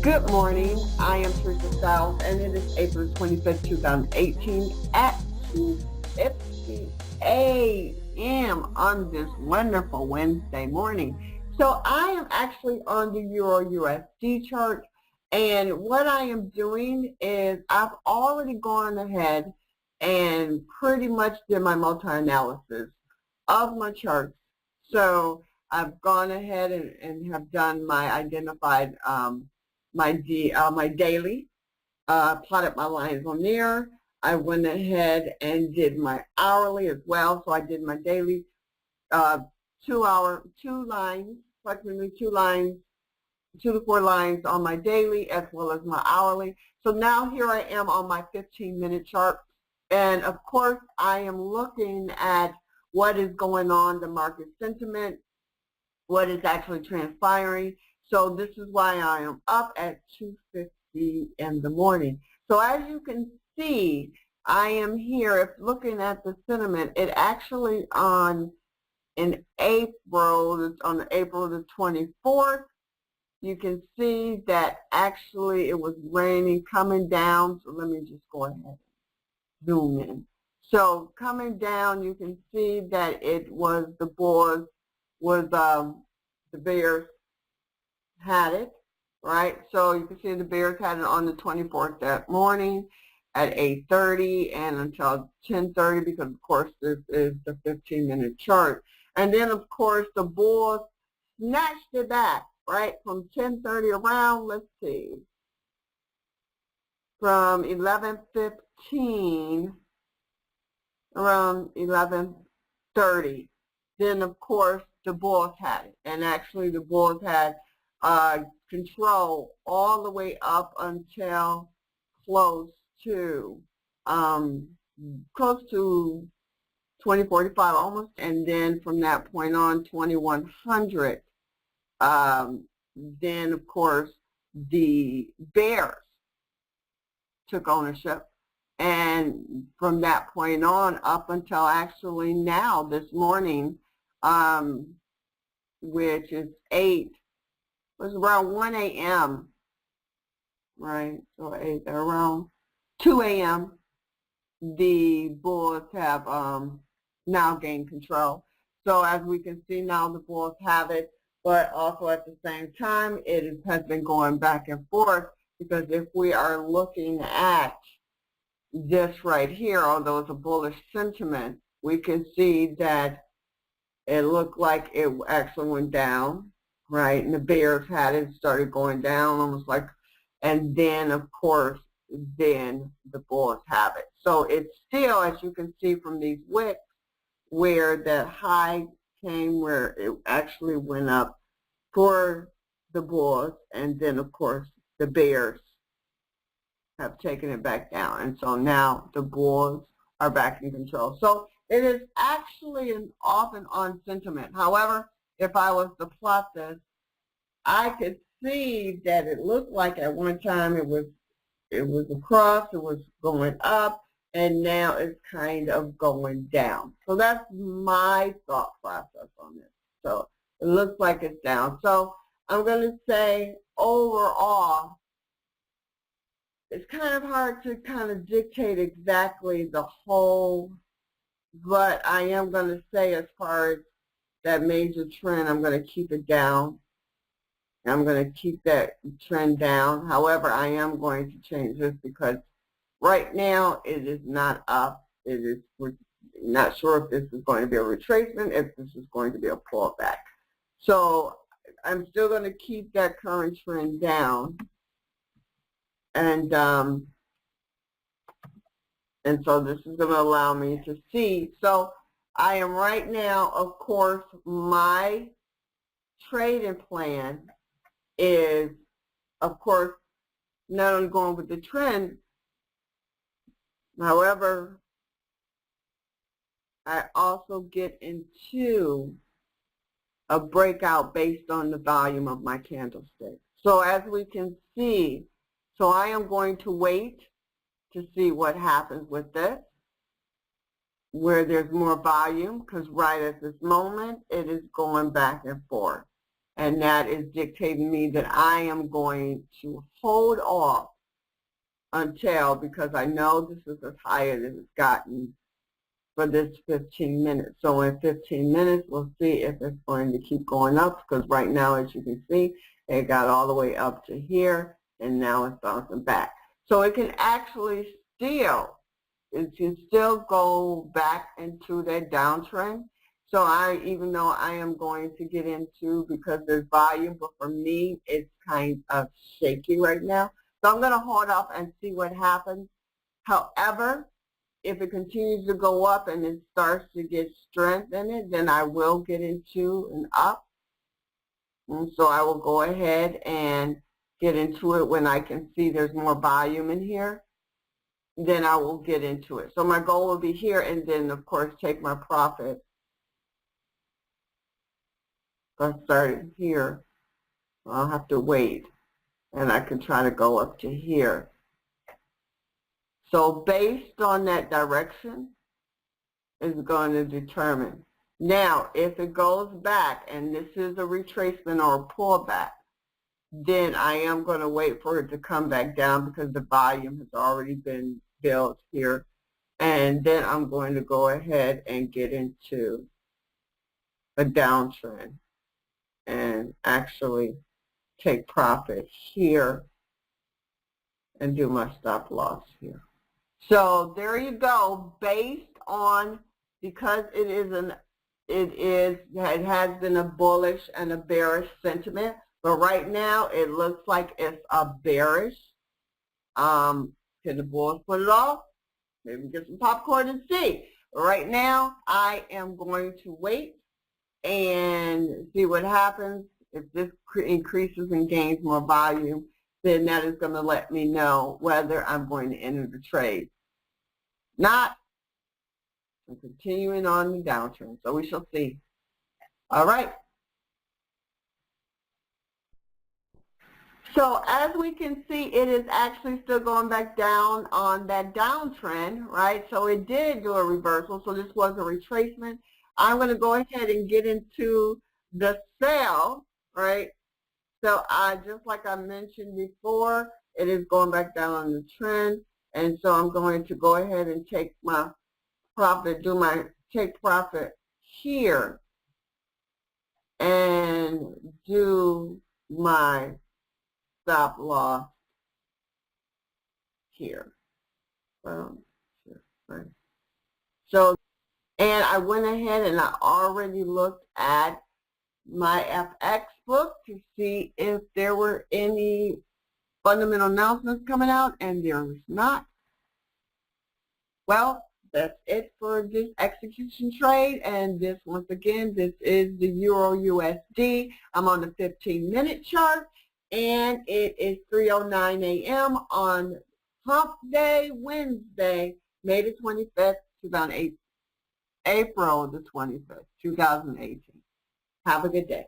Good morning. I am Teresa Styles, and it is April 25th, 2018 at 2:50 a.m. on this wonderful Wednesday morning. So I am actually on the EURUSD chart, and what I am doing is I've already gone ahead and pretty much did my multi-analysis of my charts. So I've gone ahead and have done my identified my daily, plotted my lines on there. I went ahead and did my hourly as well. So I did my daily 2 lines, approximately 2 to 4 lines on my daily as well as my hourly. So now here I am on my 15-minute chart. And of course, I am looking at what is going on, the market sentiment, what is actually transpiring. So this is why I am up at 2:50 in the morning. So as you can see, I am here. If looking at the sentiment, it actually on April the 24th, you can see that actually it was raining coming down. So let me just go ahead and zoom in. So coming down, you can see that it was the Bulls, the Bears had it, right? So you can see the Bears had it on the 24th that morning at 8:30 and until 10:30, because of course this is the 15-minute chart. And then of course the Bulls snatched it back, right, from 10:30 around, let's see, from 11:15 around 11:30. Then of course the Bulls had it, and actually the Bulls had control all the way up until close to 2045 almost, and then from that point on 2100. Then of course the Bears took ownership, and from that point on up until actually now this morning, which is was around 1 a.m., right? So around 2 a.m., the Bulls have now gained control. So as we can see now, the Bulls have it, but also at the same time, it has been going back and forth, because if we are looking at this right here, although it's a bullish sentiment, we can see that it looked like it actually went down, right? And the Bears had it, started going down almost like, and then of course, then the Bulls have it. So it's still, as you can see from these wicks, where the high came, where it actually went up for the Bulls, and then of course the Bears have taken it back down, and so now the Bulls are back in control. So it is actually an off and on sentiment. However, if I was to plot this, I could see that it looked like at one time it was across, it was going up, and now it's kind of going down. So that's my thought process on this. So it looks like it's down. So I'm going to say overall, it's kind of hard to kind of dictate exactly the whole, but I am going to say as far as that major trend, I'm going to keep it down. I'm going to keep that trend down. However, I am going to change this because right now it is not up. We're not sure if this is going to be a retracement, if this is going to be a pullback. So I'm still going to keep that current trend down. And so this is going to allow me to see. So I am right now, of course, my trading plan is, of course, not only going with the trend, however, I also get into a breakout based on the volume of my candlestick. So as we can see, so I am going to wait to see what happens with this, where there's more volume, because right at this moment, it is going back and forth. and that is dictating me that I am going to hold off until, because I know this is as high as it's gotten for this 15 minutes. So in 15 minutes, we'll see if it's going to keep going up, because right now, as you can see, it got all the way up to here, and now it's bouncing back. So it can actually it can still go back into that downtrend. So even though I am going to get into, because there's volume, but for me, it's kind of shaky right now. So I'm going to hold off and see what happens. However, if it continues to go up and it starts to get strength in it, then I will get into an up. And so I will go ahead and get into it when I can see there's more volume in here. Then I will get into it. So my goal will be here, and then, of course, take my profit. I started here. I'll have to wait, and I can try to go up to here. So based on that direction is going to determine. Now, if it goes back, and this is a retracement or a pullback, then I am going to wait for it to come back down, because the volume has already been built here. And then I'm going to go ahead and get into a downtrend and actually take profit here and do my stop loss here. So there you go. Based on, because it has been a bullish and a bearish sentiment, but right now it looks like it's a bearish. Can the bulls put it off? Maybe get some popcorn and see. But right now, I am going to wait and see what happens. If this increases and gains more volume, then that is going to let me know whether I'm going to enter the trade. Not, I'm continuing on the downtrend, so we shall see. All right. So as we can see, it is actually still going back down on that downtrend, right? So it did do a reversal, so this was a retracement. I'm going to go ahead and get into the sell, right? So just like I mentioned before, it is going back down on the trend, and so I'm going to go ahead and take my profit, take profit here, and do my stop loss here. Right. So, and I went ahead and I already looked at my FX book to see if there were any fundamental announcements coming out, and there was not. Well, that's it for this execution trade, and this, once again, this is the EURUSD. I'm on the 15-minute chart, and it is 3:09 a.m. on Hump Day, Wednesday, May the 25th, 2008, April the 25th, 2018. Have a good day.